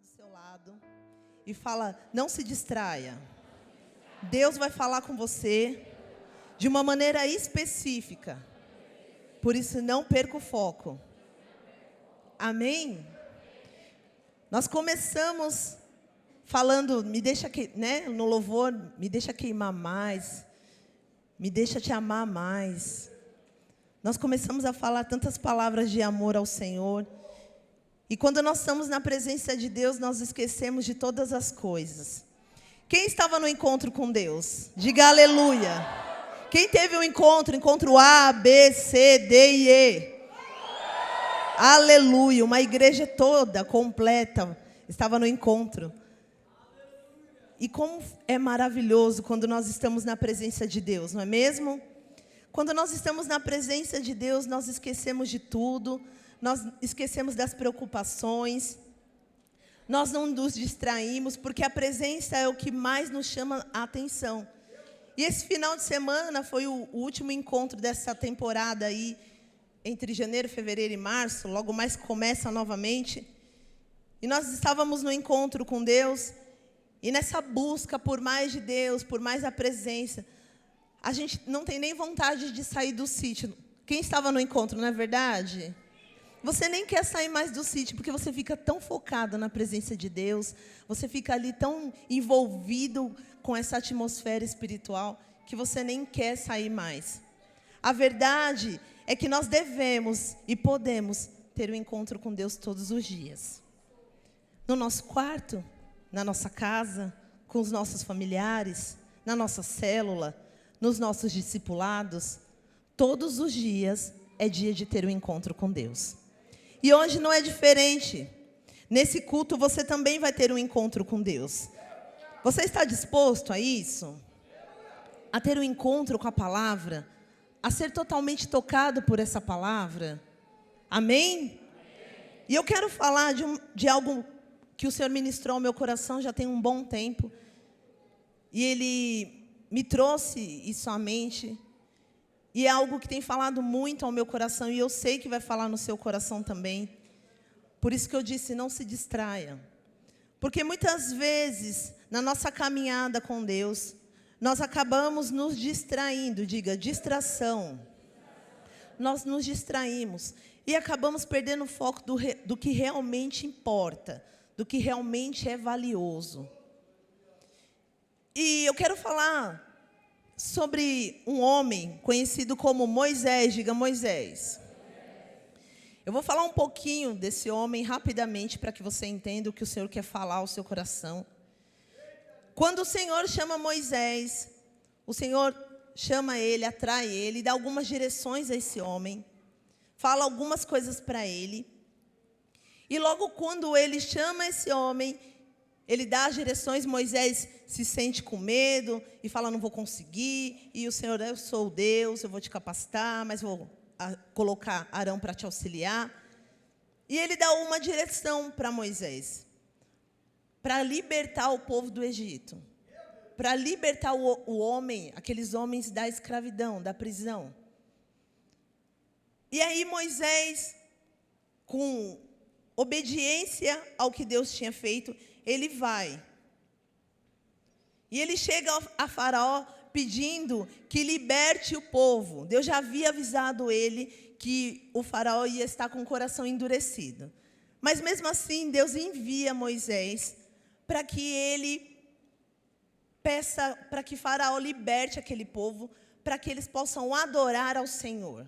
do seu lado e fala: não se distraia. Deus vai falar com você de uma maneira específica. Por isso, não perca o foco. Amém? Nós começamos falando, no louvor, me deixa queimar mais, me deixa te amar mais. Nós começamos a falar tantas palavras de amor ao Senhor. E quando nós estamos na presença de Deus, nós esquecemos de todas as coisas. Quem estava no encontro com Deus? Diga aleluia. Quem teve um encontro A, B, C, D e E? Aleluia. Uma igreja toda, completa, estava no encontro. E como é maravilhoso quando nós estamos na presença de Deus, não é mesmo? Quando nós estamos na presença de Deus, nós esquecemos de tudo, nós esquecemos das preocupações, nós não nos distraímos, porque a presença é o que mais nos chama a atenção. E esse final de semana foi o último encontro dessa temporada aí, entre janeiro, fevereiro e março, logo mais começa novamente. E nós estávamos no encontro com Deus, e nessa busca por mais de Deus, por mais a presença, a gente não tem nem vontade de sair do sítio. Quem estava no encontro, não é verdade? Você nem quer sair mais do sítio, porque você fica tão focado na presença de Deus, você fica ali tão envolvido com essa atmosfera espiritual, que você nem quer sair mais. A verdade é que nós devemos e podemos ter um encontro com Deus todos os dias. No nosso quarto, na nossa casa, com os nossos familiares, na nossa célula, nos nossos discipulados, todos os dias é dia de ter um encontro com Deus. E hoje não é diferente. Nesse culto você também vai ter um encontro com Deus. Você está disposto a isso? A ter um encontro com a palavra? A ser totalmente tocado por essa palavra? Amém? E eu quero falar de algo que o Senhor ministrou ao meu coração já tem um bom tempo. E Ele me trouxe isso à mente, e é algo que tem falado muito ao meu coração, e eu sei que vai falar no seu coração também. Por isso que eu disse, não se distraia. Porque muitas vezes, na nossa caminhada com Deus, nós acabamos nos distraindo, diga, distração. Nós nos distraímos, e acabamos perdendo o foco do que realmente importa, do que realmente é valioso. E eu quero falar sobre um homem conhecido como Moisés. Diga Moisés. Eu vou falar um pouquinho desse homem rapidamente para que você entenda o que o Senhor quer falar ao seu coração. Quando o Senhor chama Moisés, o Senhor chama ele, atrai ele, dá algumas direções a esse homem, fala algumas coisas para ele. E logo quando ele chama esse homem, ele dá as direções, Moisés se sente com medo e fala, não vou conseguir. E o Senhor, eu sou Deus, eu vou te capacitar, mas vou colocar Arão para te auxiliar. E ele dá uma direção para Moisés, para libertar o povo do Egito, para libertar o homem, aqueles homens da escravidão, da prisão. E aí Moisés, com obediência ao que Deus tinha feito, ele vai. E ele chega a Faraó pedindo que liberte o povo. Deus já havia avisado ele que o Faraó ia estar com o coração endurecido. Mas mesmo assim, Deus envia Moisés para que ele peça para que Faraó liberte aquele povo, para que eles possam adorar ao Senhor.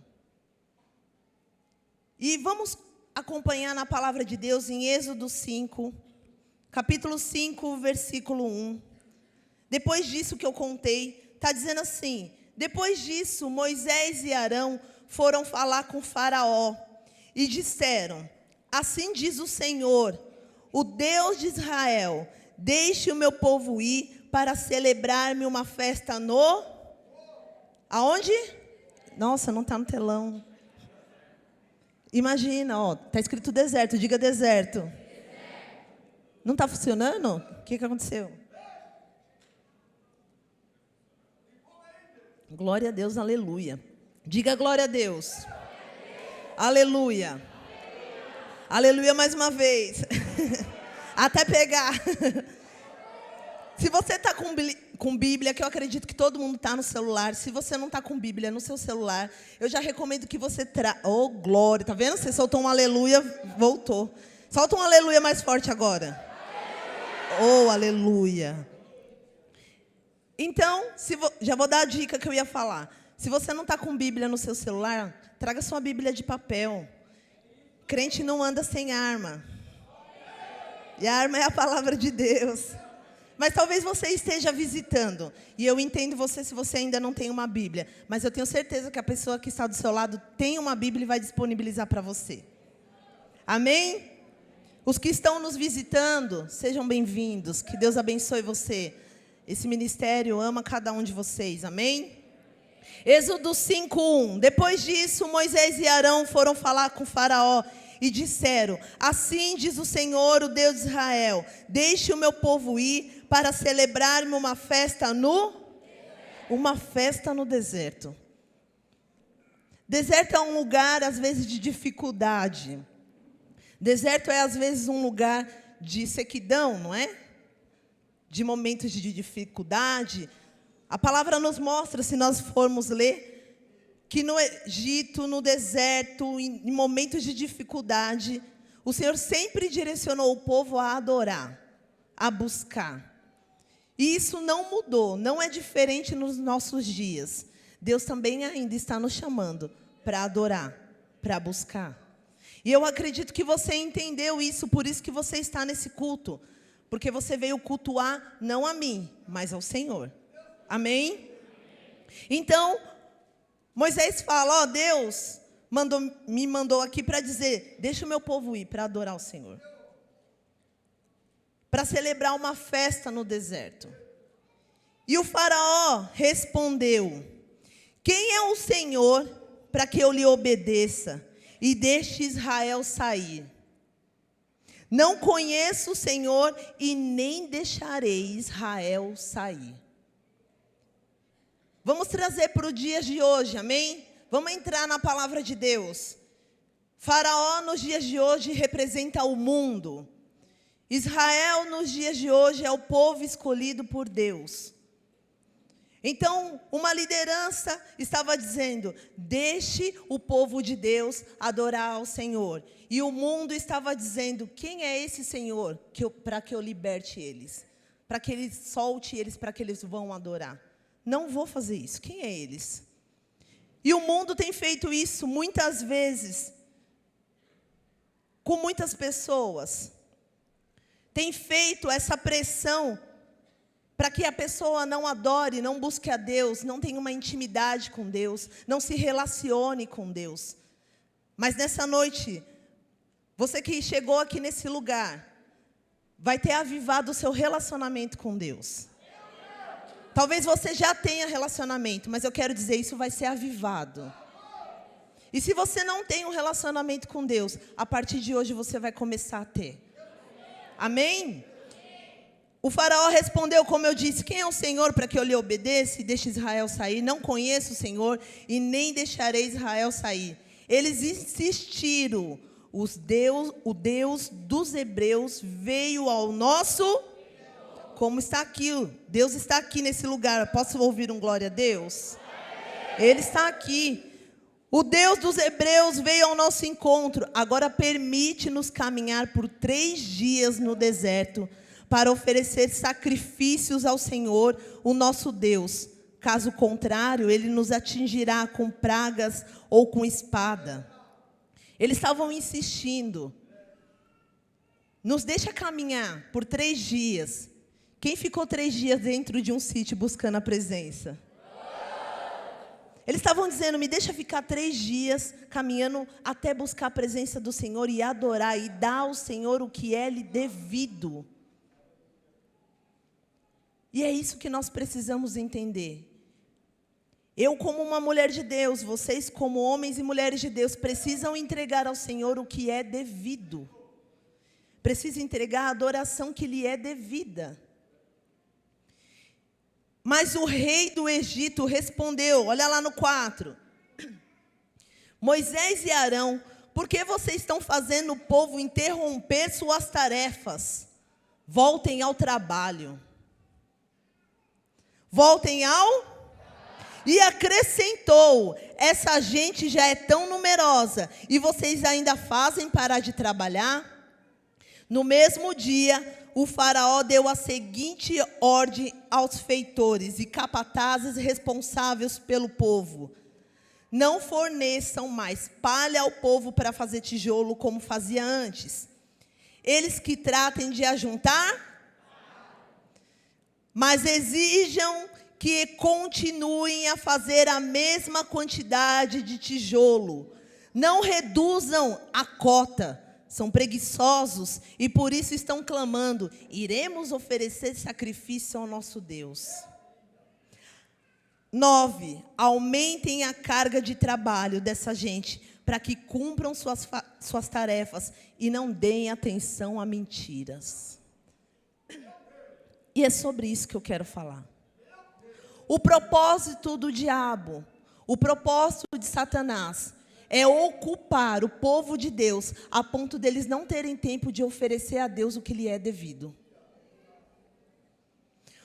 E vamos acompanhar na palavra de Deus em Êxodo 5, capítulo 5, versículo 1. Depois disso que eu contei, está dizendo assim: depois disso, Moisés e Arão foram falar com Faraó e disseram, assim diz o Senhor, o Deus de Israel, deixe o meu povo ir para celebrar-me uma festa no... Aonde? Nossa, não está no telão. Imagina, está escrito deserto, diga deserto. Não está funcionando? O que aconteceu? Glória a Deus, aleluia. Diga glória a Deus. Aleluia. Aleluia mais uma vez. Até pegar. Se você está com Bíblia, que eu acredito que todo mundo está no celular. Se você não está com Bíblia no seu celular, eu já recomendo que você Oh, glória. Tá vendo? Você soltou um aleluia, voltou. Solta um aleluia mais forte agora. Oh, aleluia. Então, já vou dar a dica que eu ia falar. Se você não está com Bíblia no seu celular, traga sua Bíblia de papel. Crente não anda sem arma. E a arma é a palavra de Deus. Mas talvez você esteja visitando. E eu entendo você se você ainda não tem uma Bíblia. Mas eu tenho certeza que a pessoa que está do seu lado tem uma Bíblia e vai disponibilizar para você. Amém? Os que estão nos visitando, sejam bem-vindos. Que Deus abençoe você. Esse ministério ama cada um de vocês. Amém? Êxodo 5:1. Depois disso, Moisés e Arão foram falar com Faraó e disseram: assim diz o Senhor, o Deus de Israel: deixe o meu povo ir para celebrar-me uma festa no deserto. Deserto é um lugar, às vezes, de dificuldade. Deserto é, às vezes, um lugar de sequidão, não é? De momentos de dificuldade. A palavra nos mostra, se nós formos ler, que no Egito, no deserto, em momentos de dificuldade, o Senhor sempre direcionou o povo a adorar, a buscar. E isso não mudou, não é diferente nos nossos dias. Deus também ainda está nos chamando para adorar, para buscar. E eu acredito que você entendeu isso, por isso que você está nesse culto. Porque você veio cultuar não a mim, mas ao Senhor. Amém? Então, Moisés fala: Deus me mandou aqui para dizer, deixa o meu povo ir para adorar o Senhor. Para celebrar uma festa no deserto. E o faraó respondeu: quem é o Senhor para que eu lhe obedeça e deixe Israel sair? Não conheço o Senhor e nem deixarei Israel sair. Vamos trazer para o dia de hoje, amém? Vamos entrar na palavra de Deus. Faraó nos dias de hoje representa o mundo. Israel nos dias de hoje é o povo escolhido por Deus. Então, uma liderança estava dizendo: deixe o povo de Deus adorar ao Senhor. E o mundo estava dizendo: quem é esse Senhor para que eu liberte eles? Para que Ele solte eles, para que eles vão adorar. Não vou fazer isso. Quem é eles? E o mundo tem feito isso muitas vezes, com muitas pessoas. Tem feito essa pressão para que a pessoa não adore, não busque a Deus, não tenha uma intimidade com Deus, não se relacione com Deus. Mas nessa noite, você que chegou aqui nesse lugar, vai ter avivado o seu relacionamento com Deus. Talvez você já tenha relacionamento, mas eu quero dizer, isso vai ser avivado. E se você não tem um relacionamento com Deus, a partir de hoje você vai começar a ter. Amém? O faraó respondeu, como eu disse: quem é o Senhor para que eu lhe obedeça e deixe Israel sair? Não conheço o Senhor e nem deixarei Israel sair. Eles insistiram: o Deus dos hebreus veio ao nosso... Como está aqui, Deus está aqui nesse lugar. Posso ouvir um glória a Deus? Ele está aqui. O Deus dos hebreus veio ao nosso encontro. Agora permite-nos caminhar por 3 dias no deserto para oferecer sacrifícios ao Senhor, o nosso Deus. Caso contrário, Ele nos atingirá com pragas ou com espada. Eles estavam insistindo. Nos deixa caminhar por 3 dias. Quem ficou 3 dias dentro de um sítio buscando a presença? Eles estavam dizendo: me deixa ficar 3 dias caminhando até buscar a presença do Senhor e adorar e dar ao Senhor o que é lhe devido. E é isso que nós precisamos entender. Eu, como uma mulher de Deus, vocês, como homens e mulheres de Deus, precisam entregar ao Senhor o que é devido. Precisa entregar a adoração que lhe é devida. Mas o rei do Egito respondeu, olha lá no 4. Moisés e Arão, por que vocês estão fazendo o povo interromper suas tarefas? voltem ao trabalho. Voltem ao... E acrescentou, essa gente já é tão numerosa, e vocês ainda fazem parar de trabalhar? No mesmo dia, o faraó deu a seguinte ordem aos feitores e capatazes responsáveis pelo povo: não forneçam mais palha ao povo para fazer tijolo como fazia antes. Eles que tratem de ajuntar, mas exijam que continuem a fazer a mesma quantidade de tijolo. Não reduzam a cota. São preguiçosos e por isso estão clamando: iremos oferecer sacrifício ao nosso Deus. 9. Aumentem a carga de trabalho dessa gente, para que cumpram suas tarefas e não deem atenção a mentiras. E é sobre isso que eu quero falar. O propósito do diabo, o propósito de Satanás, é ocupar o povo de Deus a ponto deles não terem tempo de oferecer a Deus o que lhe é devido.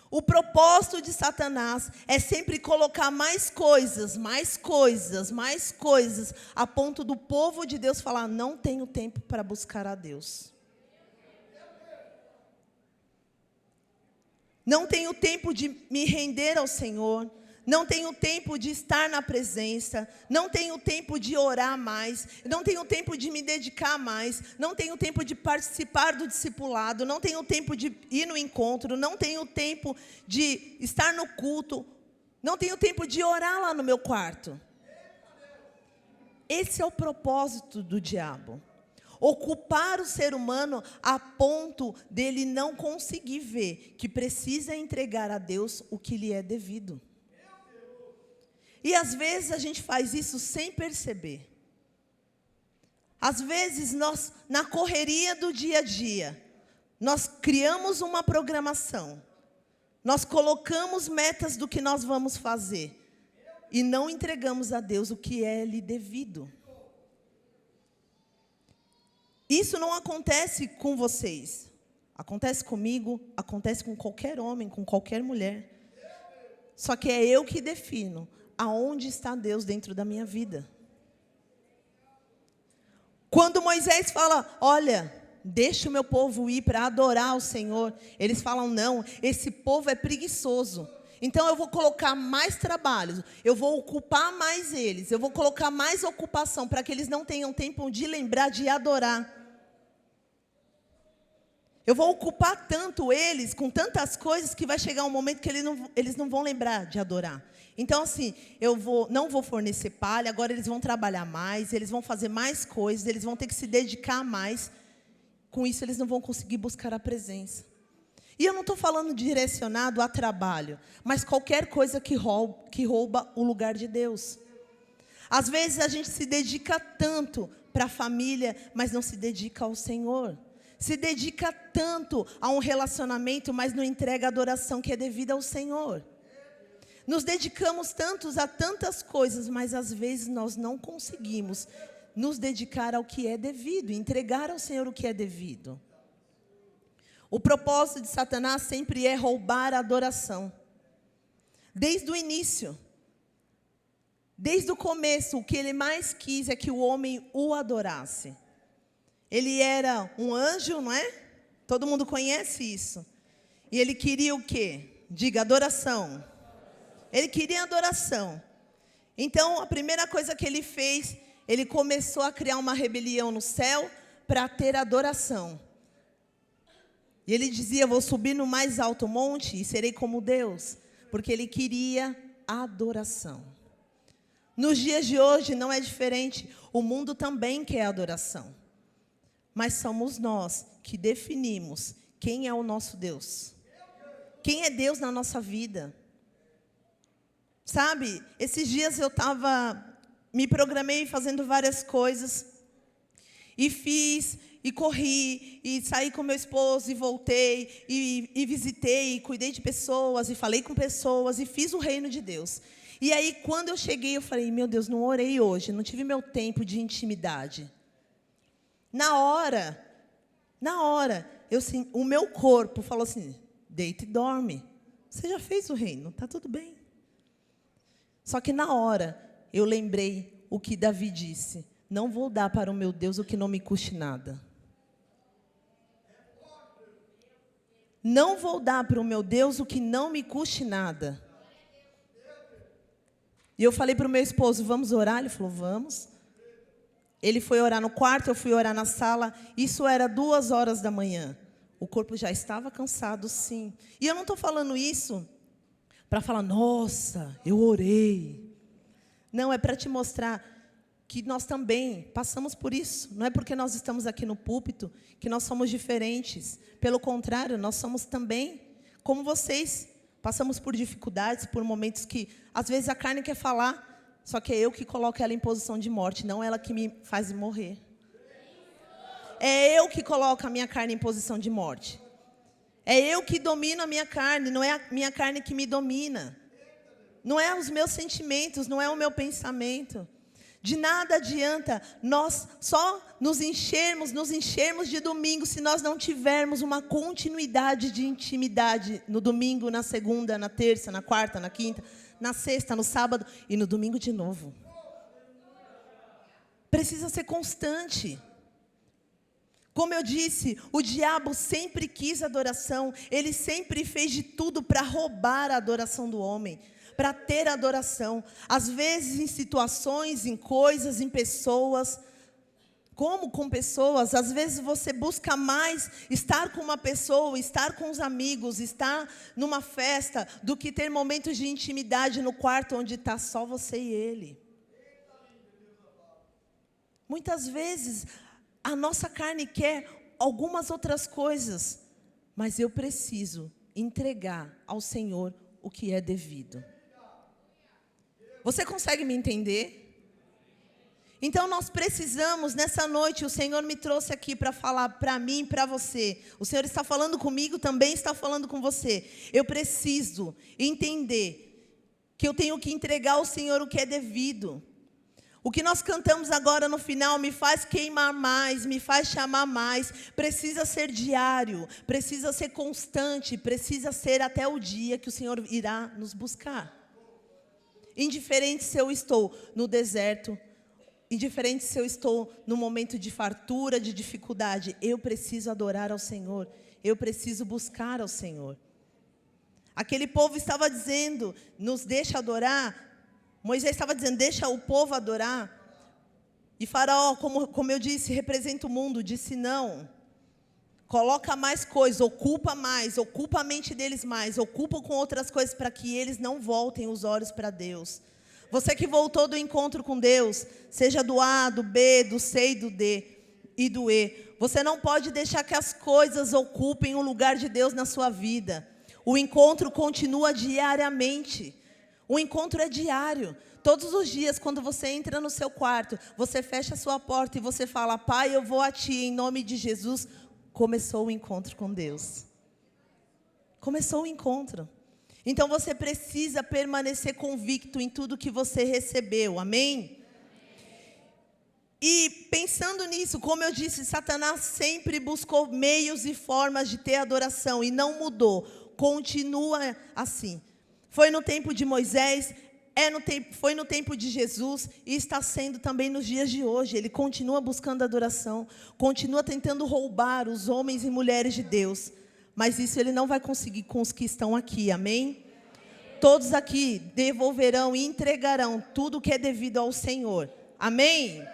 O propósito de Satanás é sempre colocar mais coisas, a ponto do povo de Deus falar: não tenho tempo para buscar a Deus. Não tenho tempo de me render ao Senhor. Não tenho tempo de estar na presença. Não tenho tempo de orar mais. Não tenho tempo de me dedicar mais. Não tenho tempo de participar do discipulado. Não tenho tempo de ir no encontro. Não tenho tempo de estar no culto. Não tenho tempo de orar lá no meu quarto. Esse é o propósito do diabo. Ocupar o ser humano a ponto dele não conseguir ver que precisa entregar a Deus o que lhe é devido. E às vezes a gente faz isso sem perceber. Às vezes nós, na correria do dia a dia, nós criamos uma programação. Nós colocamos metas do que nós vamos fazer. E não entregamos a Deus o que é lhe devido. Isso não acontece com vocês. Acontece comigo, acontece com qualquer homem, com qualquer mulher. Só que é eu que defino aonde está Deus dentro da minha vida. Quando Moisés fala: olha, deixa o meu povo ir para adorar ao Senhor, eles falam: não, esse povo é preguiçoso. Então eu vou colocar mais trabalhos, eu vou ocupar mais eles, eu vou colocar mais ocupação para que eles não tenham tempo de lembrar de adorar. Eu vou ocupar tanto eles com tantas coisas que vai chegar um momento que eles não vão lembrar de adorar. Então, assim, não vou fornecer palha, agora eles vão trabalhar mais, eles vão fazer mais coisas, eles vão ter que se dedicar mais. Com isso, eles não vão conseguir buscar a presença. E eu não estou falando direcionado a trabalho, mas qualquer coisa que rouba o lugar de Deus. Às vezes, a gente se dedica tanto para a família, mas não se dedica ao Senhor. Se dedica tanto a um relacionamento, mas não entrega a adoração que é devida ao Senhor. Nos dedicamos tantos a tantas coisas, mas às vezes nós não conseguimos nos dedicar ao que é devido, entregar ao Senhor o que é devido. O propósito de Satanás sempre é roubar a adoração. Desde o início, desde o começo, o que ele mais quis é que o homem o adorasse. Ele era um anjo, não é? Todo mundo conhece isso. E ele queria o quê? Diga, adoração. Ele queria adoração. Então, a primeira coisa que ele fez, ele começou a criar uma rebelião no céu para ter adoração. E ele dizia: vou subir no mais alto monte e serei como Deus. Porque ele queria adoração. Nos dias de hoje não é diferente. O mundo também quer adoração. Mas somos nós que definimos quem é o nosso Deus. Quem é Deus na nossa vida. Sabe, esses dias eu me programei fazendo várias coisas. E fiz, e corri, e saí com meu esposo, e voltei, e visitei, e cuidei de pessoas, e falei com pessoas, e fiz o reino de Deus. E aí, quando eu cheguei, eu falei: meu Deus, não orei hoje, não tive meu tempo de intimidade. Na hora, o meu corpo falou assim, deita e dorme. Você já fez o reino, está tudo bem. Só que na hora, eu lembrei o que Davi disse. Não vou dar para o meu Deus o que não me custe nada. Não vou dar para o meu Deus o que não me custe nada. E eu falei para o meu esposo, vamos orar? Ele falou, vamos. Ele foi orar no quarto, eu fui orar na sala. Isso era 2h da manhã. O corpo já estava cansado, sim. E eu não estou falando isso para falar, nossa, eu orei. Não, é para te mostrar que nós também passamos por isso. Não é porque nós estamos aqui no púlpito que nós somos diferentes. Pelo contrário, nós somos também, como vocês, passamos por dificuldades, por momentos que, às vezes, a carne quer falar, só que é eu que coloco ela em posição de morte, não ela que me faz morrer. É eu que coloco a minha carne em posição de morte. É eu que domino a minha carne, não é a minha carne que me domina. Não é os meus sentimentos, não é o meu pensamento. De nada adianta nós só nos enchermos de domingo se nós não tivermos uma continuidade de intimidade no domingo, na segunda, na terça, na quarta, na quinta, na sexta, no sábado e no domingo de novo. Precisa ser constante. Como eu disse, o diabo sempre quis adoração, ele sempre fez de tudo para roubar a adoração do homem. Para ter adoração, às vezes em situações, em coisas, em pessoas, como com pessoas, às vezes você busca mais estar com uma pessoa, estar com os amigos, estar numa festa, do que ter momentos de intimidade no quarto onde está só você e ele. Muitas vezes a nossa carne quer algumas outras coisas, mas eu preciso entregar ao Senhor o que é devido. Você consegue me entender? Então nós precisamos, nessa noite, o Senhor me trouxe aqui para falar para mim e para você. O Senhor está falando comigo, também está falando com você. Eu preciso entender que eu tenho que entregar ao Senhor o que é devido. O que nós cantamos agora no final me faz queimar mais, me faz chamar mais. Precisa ser diário, precisa ser constante, precisa ser até o dia que o Senhor irá nos buscar. Indiferente se eu estou no deserto, indiferente se eu estou no momento de fartura, de dificuldade, eu preciso adorar ao Senhor, eu preciso buscar ao Senhor. Aquele povo estava dizendo, nos deixa adorar, Moisés estava dizendo, deixa o povo adorar. E Faraó, como eu disse, representa o mundo, disse não. Coloca mais coisas, ocupa a mente deles mais, ocupa com outras coisas para que eles não voltem os olhos para Deus. Você que voltou do encontro com Deus, seja do A, do B, do C e do D e do E, você não pode deixar que as coisas ocupem o lugar de Deus na sua vida. O encontro continua diariamente. O encontro é diário. Todos os dias, quando você entra no seu quarto, você fecha a sua porta e você fala, Pai, eu vou a Ti em nome de Jesus. Começou o encontro com Deus. Começou o encontro. Então você precisa permanecer convicto em tudo que você recebeu. Amém? E pensando nisso, como eu disse, Satanás sempre buscou meios e formas de ter adoração e não mudou. Continua assim. Foi no tempo de Moisés, foi no tempo de Jesus e está sendo também nos dias de hoje. Ele continua buscando adoração, continua tentando roubar os homens e mulheres de Deus. Mas isso ele não vai conseguir com os que estão aqui, amém? Todos aqui devolverão e entregarão tudo o que é devido ao Senhor, amém?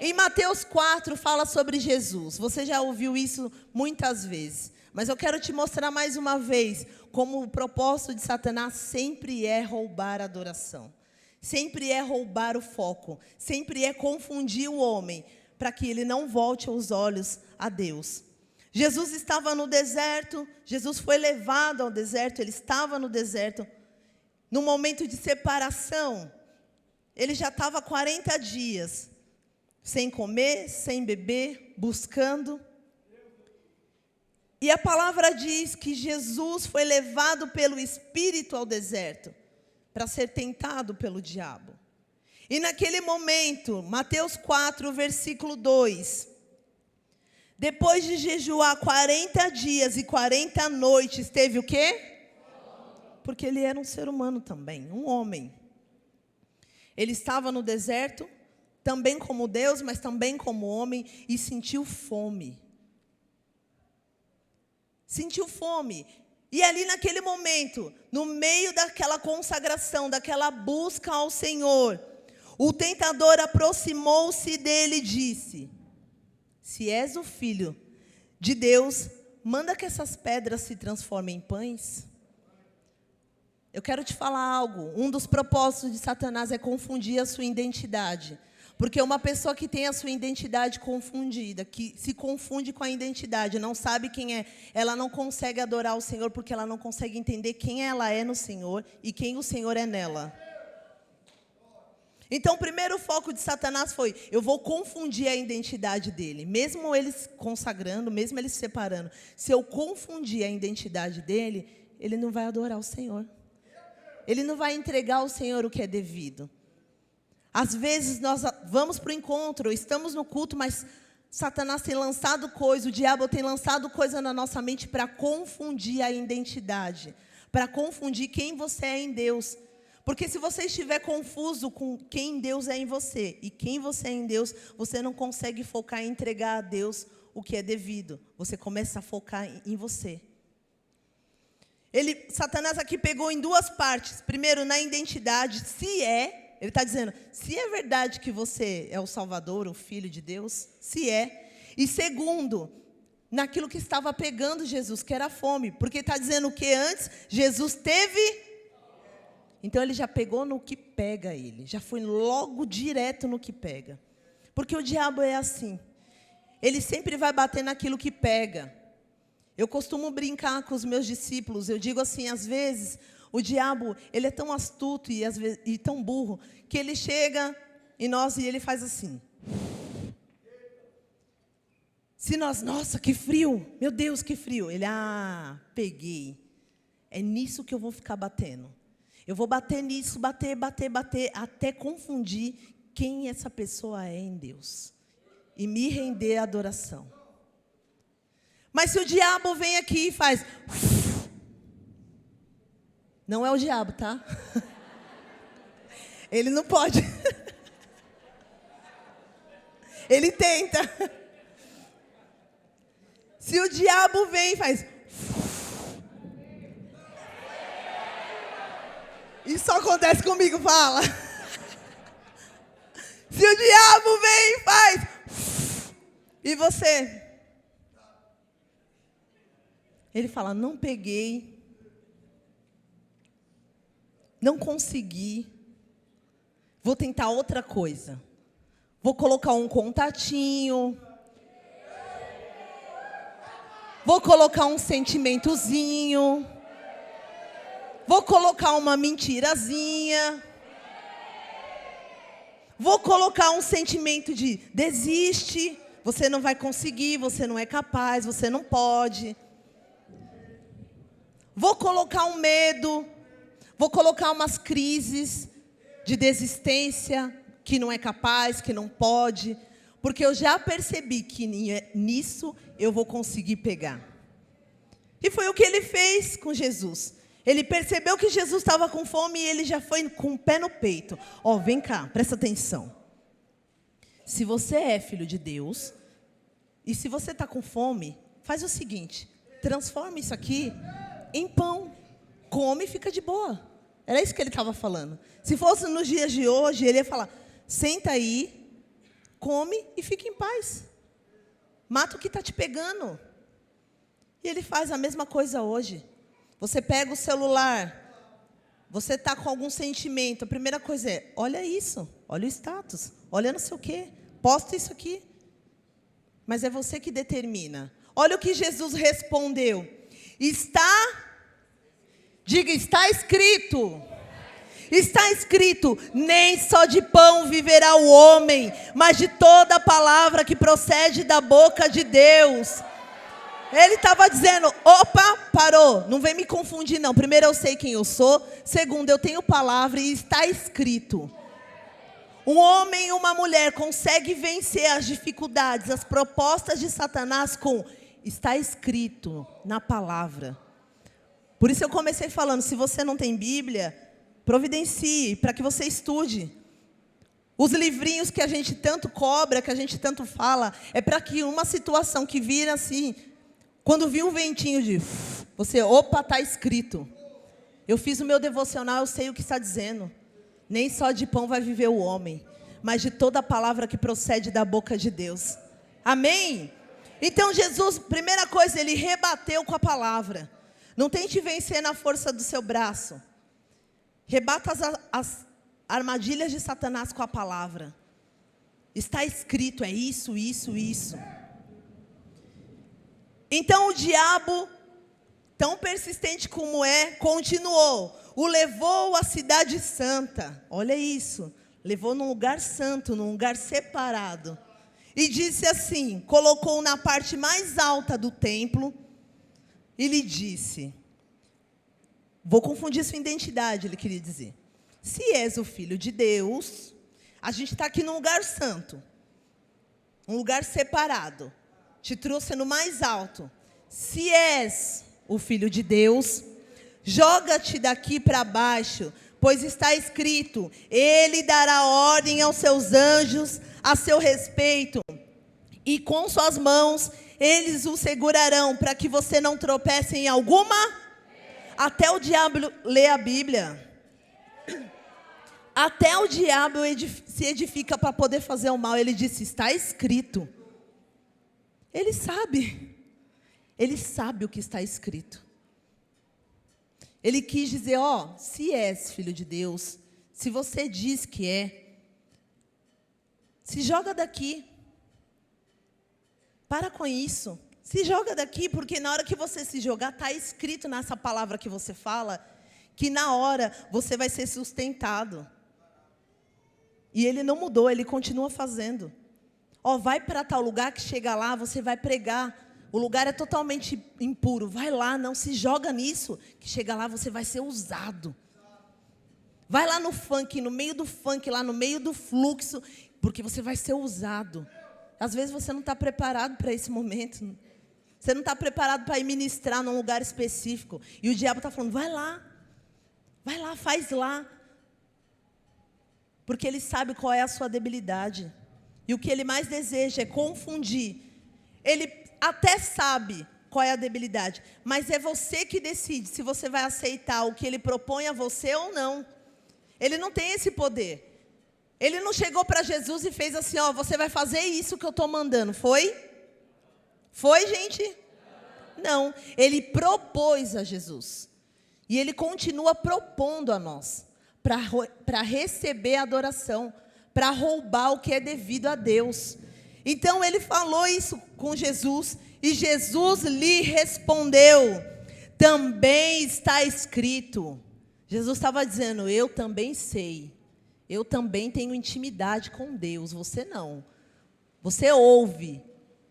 Em Mateus 4 fala sobre Jesus. Você já ouviu isso muitas vezes. Mas eu quero te mostrar mais uma vez como o propósito de Satanás sempre é roubar a adoração. Sempre é roubar o foco. Sempre é confundir o homem para que ele não volte os olhos a Deus. Jesus estava no deserto. Jesus foi levado ao deserto. Ele estava no deserto. No momento de separação, ele já estava 40 dias. Sem comer, sem beber, buscando. E a palavra diz que Jesus foi levado pelo Espírito ao deserto para ser tentado pelo diabo. E naquele momento, Mateus 4, versículo 2, Depois de jejuar 40 dias e 40 noites, teve o quê? Porque ele era um ser humano também, um homem. Ele estava no deserto, também como Deus, mas também como homem, e sentiu fome. Sentiu fome. E ali naquele momento, no meio daquela consagração, daquela busca ao Senhor, o tentador aproximou-se dele e disse: se és o Filho de Deus, manda que essas pedras se transformem em pães. Eu quero te falar algo. Um dos propósitos de Satanás é confundir a sua identidade. Porque uma pessoa que tem a sua identidade confundida, que se confunde com a identidade, não sabe quem é, ela não consegue adorar o Senhor, porque ela não consegue entender quem ela é no Senhor e quem o Senhor é nela. Então, o primeiro foco de Satanás foi: eu vou confundir a identidade dele. Mesmo ele se consagrando, mesmo ele se separando, se eu confundir a identidade dele, ele não vai adorar o Senhor. Ele não vai entregar ao Senhor o que é devido. Às vezes nós vamos para o encontro, estamos no culto, mas Satanás tem lançado coisa, o diabo tem lançado coisa na nossa mente para confundir a identidade, para confundir quem você é em Deus. Porque se você estiver confuso com quem Deus é em você e quem você é em Deus, você não consegue focar em entregar a Deus o que é devido. Você começa a focar em você. Satanás aqui pegou em duas partes. Primeiro, na identidade, ele está dizendo, se é verdade que você é o Salvador, o Filho de Deus, se é. E segundo, naquilo que estava pegando Jesus, que era a fome. Porque está dizendo que antes Jesus teve. Então ele já pegou no que pega ele. Já foi logo direto no que pega. Porque o diabo é assim. Ele sempre vai bater naquilo que pega. Eu costumo brincar com os meus discípulos. Eu digo assim, às vezes, o diabo, ele é tão astuto e tão burro, que ele chega e ele faz assim. Se nós, nossa, que frio, meu Deus, que frio. Ele, peguei. É nisso que eu vou ficar batendo. Eu vou bater nisso, bater, até confundir quem essa pessoa é em Deus. E me render à adoração. Mas se o diabo vem aqui e faz... Não é o diabo, tá? Ele não pode. Ele tenta. Se o diabo vem e faz... Isso acontece comigo, fala. Se o diabo vem e faz... E você? Ele fala, não peguei. Não consegui. Vou tentar outra coisa. Vou colocar um contatinho. Vou colocar um sentimentozinho. Vou colocar uma mentirazinha. Vou colocar um sentimento de desiste. Você não vai conseguir, você não é capaz, você não pode. Vou colocar um medo. Vou colocar umas crises de desistência, que não é capaz, que não pode. Porque eu já percebi que nisso eu vou conseguir pegar. E foi o que ele fez com Jesus. Ele percebeu que Jesus estava com fome e ele já foi com o pé no peito. Vem cá, presta atenção. Se você é filho de Deus, e se você está com fome, faz o seguinte, transforma isso aqui em pão. Come e fica de boa. Era isso que ele estava falando. Se fosse nos dias de hoje, ele ia falar, senta aí, come e fica em paz. Mata o que está te pegando. E ele faz a mesma coisa hoje. Você pega o celular, você está com algum sentimento, a primeira coisa é, olha isso, olha o status, olha não sei o quê, posta isso aqui. Mas é você que determina. Olha o que Jesus respondeu. Diga, está escrito. Está escrito, nem só de pão viverá o homem, mas de toda a palavra que procede da boca de Deus. Ele estava dizendo, opa, parou, não vem me confundir não. Primeiro eu sei quem eu sou, segundo eu tenho palavra e está escrito. Um homem e uma mulher conseguem vencer as dificuldades, as propostas de Satanás com está escrito na palavra. Por isso eu comecei falando, se você não tem Bíblia, providencie para que você estude. Os livrinhos que a gente tanto cobra, que a gente tanto fala, é para que uma situação que vira assim, quando vir um ventinho de você, opa, está escrito. Eu fiz o meu devocional, eu sei o que está dizendo. Nem só de pão vai viver o homem, mas de toda a palavra que procede da boca de Deus. Amém? Então Jesus, primeira coisa, ele rebateu com a palavra. Não tente vencer na força do seu braço. Rebata as armadilhas de Satanás com a palavra. Está escrito, é isso, isso, isso. Então o diabo, tão persistente como é, continuou. O levou à cidade santa. Olha isso. Levou num lugar santo, num lugar separado. E disse assim, colocou na parte mais alta do templo. E lhe disse, vou confundir sua identidade, ele queria dizer. Se és o Filho de Deus, a gente está aqui num lugar santo. Um lugar separado. Te trouxe no mais alto. Se és o Filho de Deus, joga-te daqui para baixo, pois está escrito, ele dará ordem aos seus anjos a seu respeito, e com suas mãos eles o segurarão, para que você não tropece em alguma. Até o diabo lê a Bíblia. Até o diabo se edifica para poder fazer o mal. Ele disse, está escrito. Ele sabe. Ele sabe o que está escrito. Ele quis dizer, ó, se és filho de Deus, se você diz que é, se joga daqui. Para com isso. Se joga daqui, porque na hora que você se jogar, está escrito nessa palavra que você fala, que na hora você vai ser sustentado. E ele não mudou, ele continua fazendo. Ó, vai para tal lugar que chega lá, você vai pregar. O lugar é totalmente impuro. Vai lá, não se joga nisso, que chega lá você vai ser usado. Vai lá no funk, no meio do funk, lá no meio do fluxo, porque você vai ser usado. Às vezes você não está preparado para esse momento. Você não está preparado para ir ministrar num lugar específico. E o diabo está falando, vai lá, faz lá. Porque ele sabe qual é a sua debilidade. E o que ele mais deseja é confundir. Ele até sabe qual é a debilidade, mas é você que decide se você vai aceitar o que ele propõe a você ou não. Ele não tem esse poder. Ele não chegou para Jesus e fez assim, ó, você vai fazer isso que eu estou mandando. Foi? Foi, gente? Não. Ele propôs a Jesus. E ele continua propondo a nós. Para receber a adoração. Para roubar o que é devido a Deus. Então ele falou isso com Jesus. E Jesus lhe respondeu. Também está escrito. Jesus estava dizendo, eu também sei. Eu também tenho intimidade com Deus, você não. Você ouve,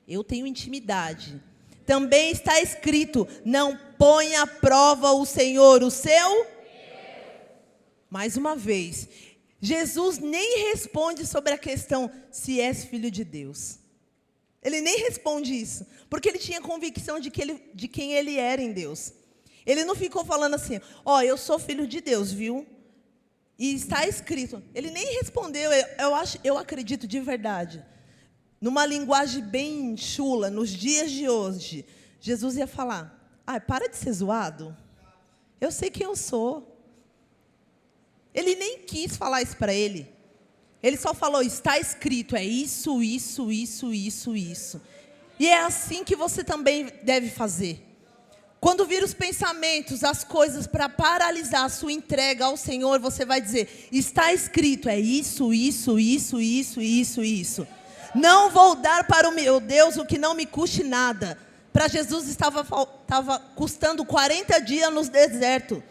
eu tenho intimidade. Também está escrito, não ponha à prova o Senhor, o seu Deus. Mais uma vez, Jesus nem responde sobre a questão se és filho de Deus. Ele nem responde isso, porque ele tinha convicção de quem ele era em Deus. Ele não ficou falando assim, ó, eu sou filho de Deus, viu? E está escrito. Ele nem respondeu, eu acredito de verdade. Numa linguagem bem chula, nos dias de hoje, Jesus ia falar, para de ser zoado. Eu sei quem eu sou. Ele nem quis falar isso para ele. Ele só falou, está escrito, é isso, isso, isso, isso, isso. E é assim que você também deve fazer. Quando vir os pensamentos, as coisas para paralisar a sua entrega ao Senhor, você vai dizer, está escrito, é isso, isso, isso, isso, isso, isso. Não vou dar para o meu Deus o que não me custe nada. Para Jesus estava custando 40 dias no deserto.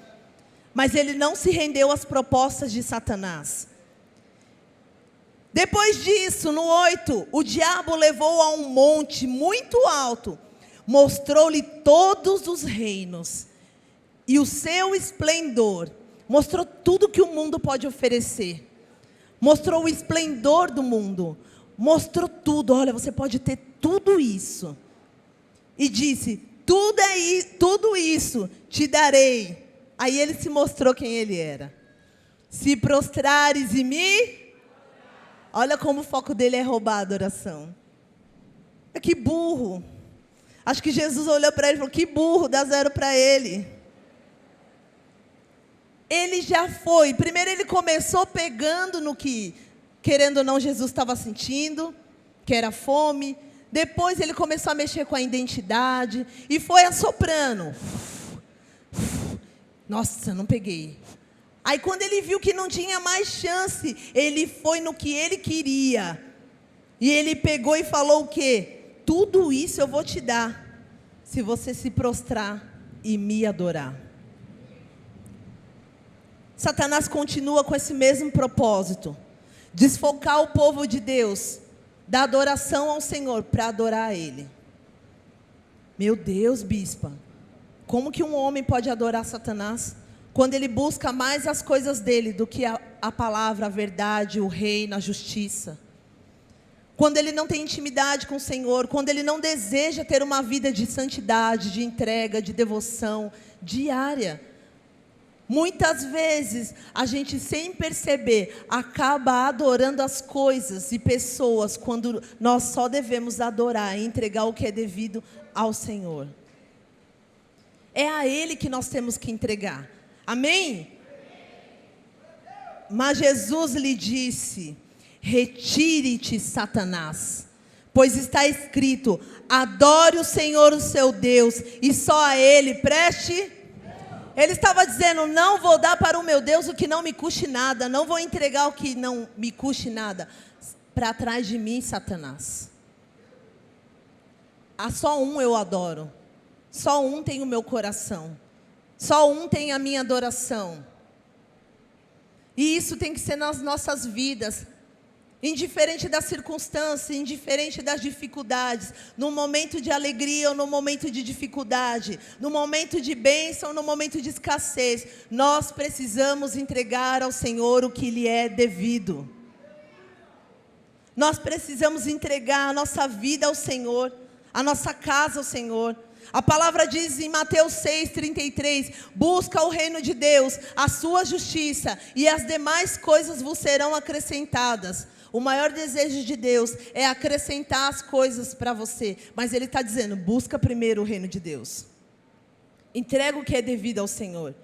Mas ele não se rendeu às propostas de Satanás. Depois disso, no 8, o diabo levou a um monte muito alto. Mostrou-lhe todos os reinos e o seu esplendor. Mostrou tudo que o mundo pode oferecer. mostrou o esplendor do mundo, mostrou tudo. Olha, você pode ter tudo isso. E disse: tudo isso te darei. Aí ele se mostrou quem ele era. Se prostrares e me... Olha como o foco dele é roubar a adoração. Que burro. Acho que Jesus olhou para ele e falou: que burro, dá 0 para ele. Ele já foi. Primeiro ele começou pegando no que, querendo ou não, Jesus estava sentindo, que era fome. Depois ele começou a mexer com a identidade e foi assoprando. Nossa, não peguei. Aí quando ele viu que não tinha mais chance, ele foi no que ele queria. E ele pegou e falou o quê? Tudo isso eu vou te dar, se você se prostrar e me adorar. Satanás continua com esse mesmo propósito. Desfocar o povo de Deus da adoração ao Senhor para adorar a Ele. Meu Deus, bispa. Como que um homem pode adorar Satanás? Quando ele busca mais as coisas dele do que a palavra, a verdade, o reino, a justiça. Quando ele não tem intimidade com o Senhor, quando ele não deseja ter uma vida de santidade, de entrega, de devoção diária. Muitas vezes, a gente sem perceber, acaba adorando as coisas e pessoas, quando nós só devemos adorar e entregar o que é devido ao Senhor. É a Ele que nós temos que entregar. Amém? Mas Jesus lhe disse: retire-te, Satanás, pois está escrito: adore o Senhor, o seu Deus, e só a Ele preste. Ele estava dizendo: não vou dar para o meu Deus o que não me custe nada, não vou entregar o que não me custe nada. Para trás de mim, Satanás. Só um eu adoro, só um tem o meu coração, só um tem a minha adoração. E isso tem que ser nas nossas vidas. Indiferente das circunstâncias, indiferente das dificuldades, no momento de alegria ou no momento de dificuldade, no momento de bênção ou no momento de escassez, nós precisamos entregar ao Senhor o que lhe é devido. Nós precisamos entregar a nossa vida ao Senhor, a nossa casa ao Senhor. A palavra diz em Mateus 6,33, busca o reino de Deus, a sua justiça, e as demais coisas vos serão acrescentadas. O maior desejo de Deus é acrescentar as coisas para você. Mas Ele está dizendo: busca primeiro o reino de Deus. Entrega o que é devido ao Senhor.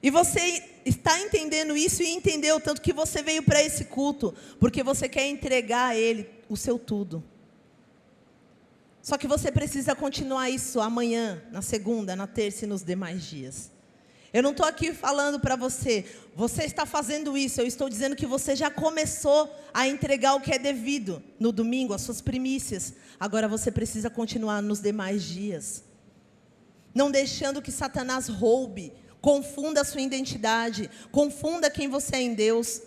E você está entendendo isso e entendeu tanto que você veio para esse culto. Porque você quer entregar a Ele o seu tudo. Só que você precisa continuar isso amanhã, na segunda, na terça e nos demais dias. Eu não estou aqui falando para você, você está fazendo isso. Eu estou dizendo que você já começou a entregar o que é devido no domingo, as suas primícias. Agora você precisa continuar nos demais dias. Não deixando que Satanás roube, confunda a sua identidade, confunda quem você é em Deus,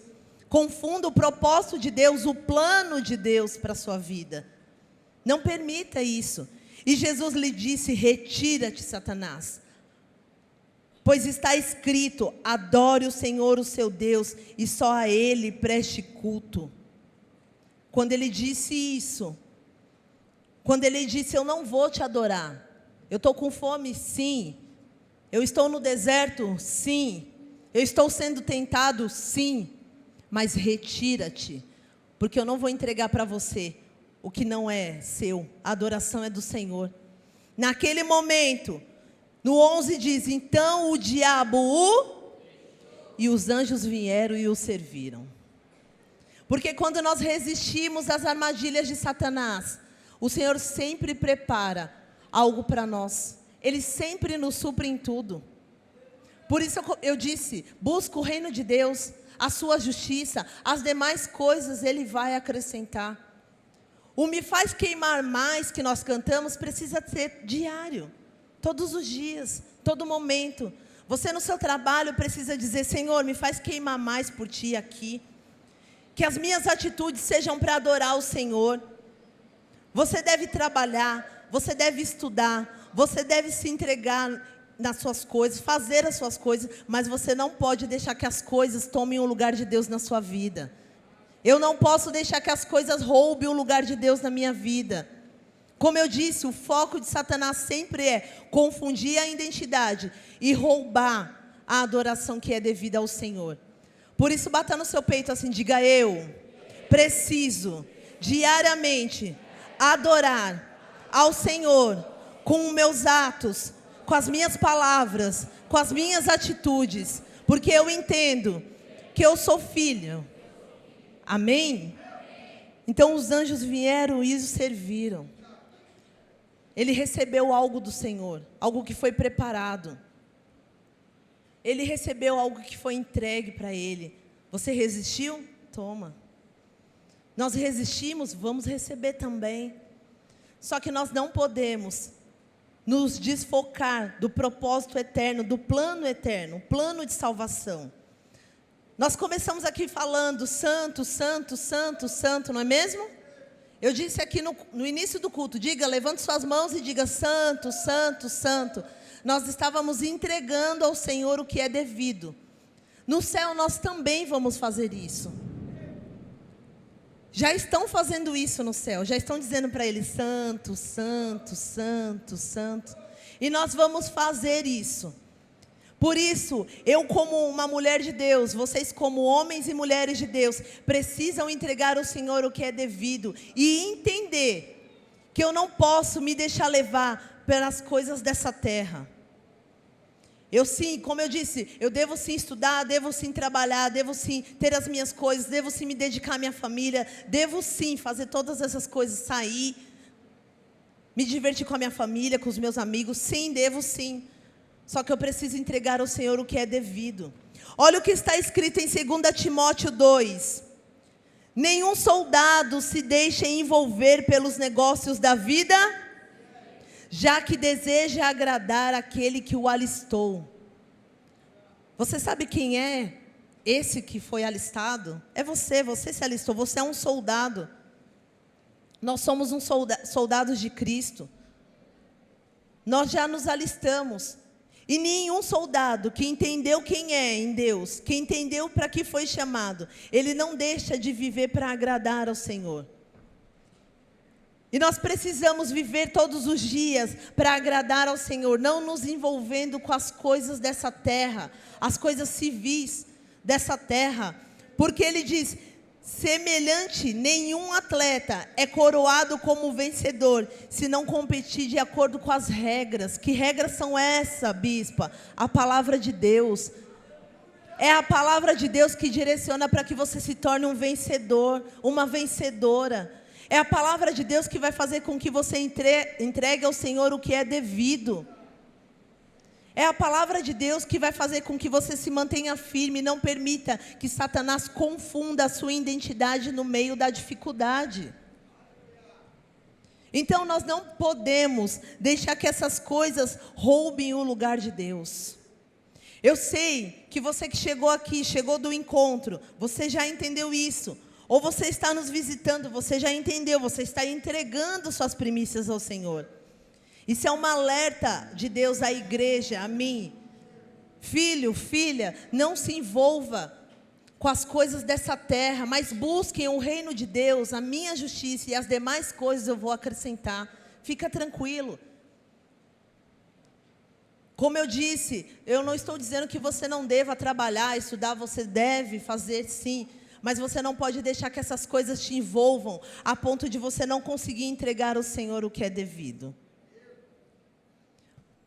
confunda o propósito de Deus, o plano de Deus para a sua vida. Não permita isso. E Jesus lhe disse: retira-te, Satanás. Pois está escrito: adore o Senhor, o seu Deus, e só a Ele preste culto. Quando ele disse isso, quando ele disse: eu não vou te adorar, eu estou com fome, sim. Eu estou no deserto, sim. Eu estou sendo tentado, sim. Mas retira-te, porque eu não vou entregar para você o que não é seu. A adoração é do Senhor. Naquele momento, no 11 diz: então o diabo e os anjos vieram e o serviram. Porque quando nós resistimos às armadilhas de Satanás, o Senhor sempre prepara algo para nós. Ele sempre nos supre em tudo. Por isso eu disse: busca o reino de Deus, a sua justiça, as demais coisas Ele vai acrescentar. O me faz queimar mais que nós cantamos precisa ser diário. Todos os dias, todo momento. Você no seu trabalho precisa dizer: Senhor, me faz queimar mais por Ti aqui. Que as minhas atitudes sejam para adorar o Senhor. Você deve trabalhar, você deve estudar, você deve se entregar nas suas coisas, fazer as suas coisas, mas você não pode deixar que as coisas tomem o lugar de Deus na sua vida. Eu não posso deixar que as coisas roubem o lugar de Deus na minha vida. Como eu disse, o foco de Satanás sempre é confundir a identidade e roubar a adoração que é devida ao Senhor. Por isso, bata no seu peito assim, diga: eu preciso diariamente adorar ao Senhor com os meus atos, com as minhas palavras, com as minhas atitudes, porque eu entendo que eu sou filho. Amém? Então os anjos vieram e o serviram. Ele recebeu algo do Senhor, algo que foi preparado. Ele recebeu algo que foi entregue para ele. Você resistiu? Toma. Nós resistimos? Vamos receber também. Só que nós não podemos nos desfocar do propósito eterno, do plano eterno, plano de salvação. Nós começamos aqui falando santo, santo, santo, santo, não é mesmo? Eu disse aqui no início do culto, levante suas mãos e diga santo, santo, santo. Nós estávamos entregando ao Senhor o que é devido. No céu nós também vamos fazer isso. Já estão fazendo isso no céu, já estão dizendo para Ele santo, santo, santo, santo. E nós vamos fazer isso. Por isso, eu como uma mulher de Deus, vocês como homens e mulheres de Deus, precisam entregar ao Senhor o que é devido. E entender que eu não posso me deixar levar pelas coisas dessa terra. Eu sim, como eu disse, eu devo sim estudar, devo sim trabalhar, devo sim ter as minhas coisas, devo sim me dedicar à minha família, devo sim fazer todas essas coisas, sair, me divertir com a minha família, com os meus amigos, sim, devo sim. Só que eu preciso entregar ao Senhor o que é devido. Olha o que está escrito em 2 Timóteo 2. Nenhum soldado se deixa envolver pelos negócios da vida, já que deseja agradar aquele que o alistou. Você sabe quem é esse que foi alistado? É você se alistou, você é um soldado. Nós somos soldados de Cristo. Nós já nos alistamos. E nenhum soldado que entendeu quem é em Deus, que entendeu para que foi chamado, ele não deixa de viver para agradar ao Senhor. E nós precisamos viver todos os dias para agradar ao Senhor, não nos envolvendo com as coisas dessa terra, as coisas civis dessa terra. Porque ele diz, semelhante, nenhum atleta é coroado como vencedor, se não competir de acordo com as regras. Que regras são essas, bispa? A palavra de Deus. É a palavra de Deus que direciona para que você se torne um vencedor, uma vencedora. É a palavra de Deus que vai fazer com que você entregue ao Senhor o que é devido. É a palavra de Deus que vai fazer com que você se mantenha firme e não permita que Satanás confunda a sua identidade no meio da dificuldade. Então nós não podemos deixar que essas coisas roubem o lugar de Deus. Eu sei que você que chegou aqui, chegou do encontro, você já entendeu isso. Ou você está nos visitando, você já entendeu, você está entregando suas primícias ao Senhor. Isso é um alerta de Deus à igreja, a mim. Filho, filha, não se envolva com as coisas dessa terra, mas busquem o reino de Deus, a minha justiça e as demais coisas eu vou acrescentar. Fica tranquilo. Como eu disse, eu não estou dizendo que você não deva trabalhar, estudar, você deve fazer sim. Mas você não pode deixar que essas coisas te envolvam a ponto de você não conseguir entregar ao Senhor o que é devido.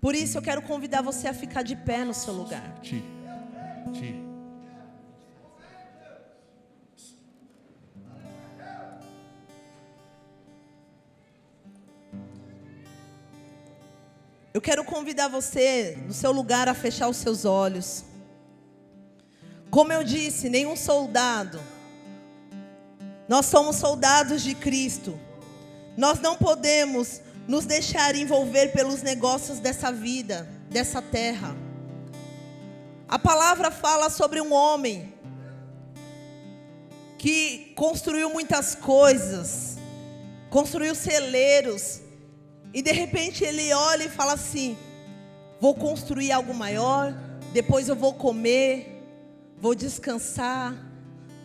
Por isso eu quero convidar você a ficar de pé no seu lugar. Eu quero convidar você no seu lugar a fechar os seus olhos. Como eu disse, nenhum soldado. Nós somos soldados de Cristo. Nós não podemos nos deixar envolver pelos negócios dessa vida, dessa terra. A palavra fala sobre um homem que construiu muitas coisas, construiu celeiros, e de repente ele olha e fala assim: vou construir algo maior, depois eu vou comer, vou descansar,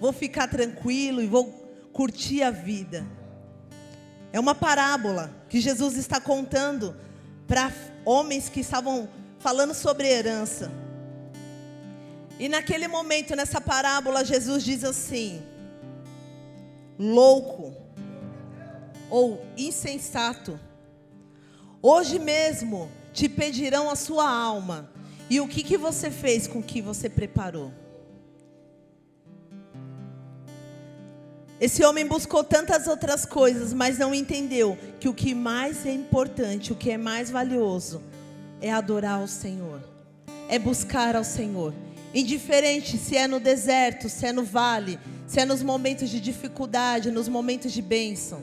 vou ficar tranquilo e vou curtir a vida. É uma parábola que Jesus está contando para homens que estavam falando sobre herança. E naquele momento, nessa parábola, Jesus diz assim: louco ou insensato, hoje mesmo te pedirão a sua alma. E o que você fez com o que você preparou? Esse homem buscou tantas outras coisas, mas não entendeu que o que mais é importante, o que é mais valioso, é adorar ao Senhor, é buscar ao Senhor. Indiferente se é no deserto, se é no vale, se é nos momentos de dificuldade, nos momentos de bênção,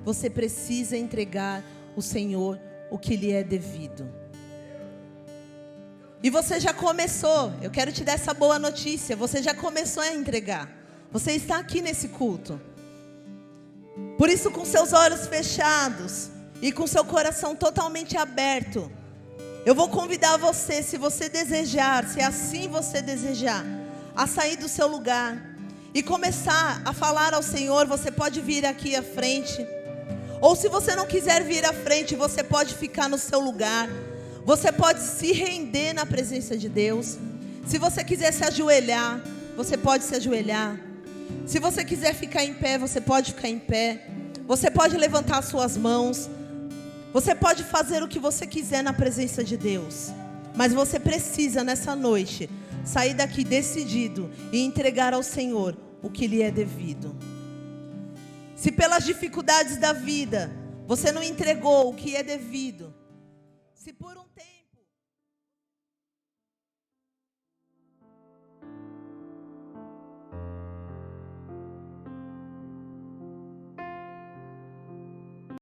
você precisa entregar ao Senhor o que lhe é devido. E você já começou, eu quero te dar essa boa notícia, você já começou a entregar. Você está aqui nesse culto. Por isso, com seus olhos fechados e com seu coração totalmente aberto, eu vou convidar você, se você desejar, se assim você desejar, a sair do seu lugar e começar a falar ao Senhor. Você pode vir aqui à frente, ou se você não quiser vir à frente, você pode ficar no seu lugar. Você pode se render na presença de Deus. Se você quiser se ajoelhar, você pode se ajoelhar. Se você quiser ficar em pé, você pode ficar em pé. Você pode levantar as suas mãos. Você pode fazer o que você quiser na presença de Deus. Mas você precisa nessa noite sair daqui decidido e entregar ao Senhor o que lhe é devido. Se pelas dificuldades da vida você não entregou o que é devido, se por um tempo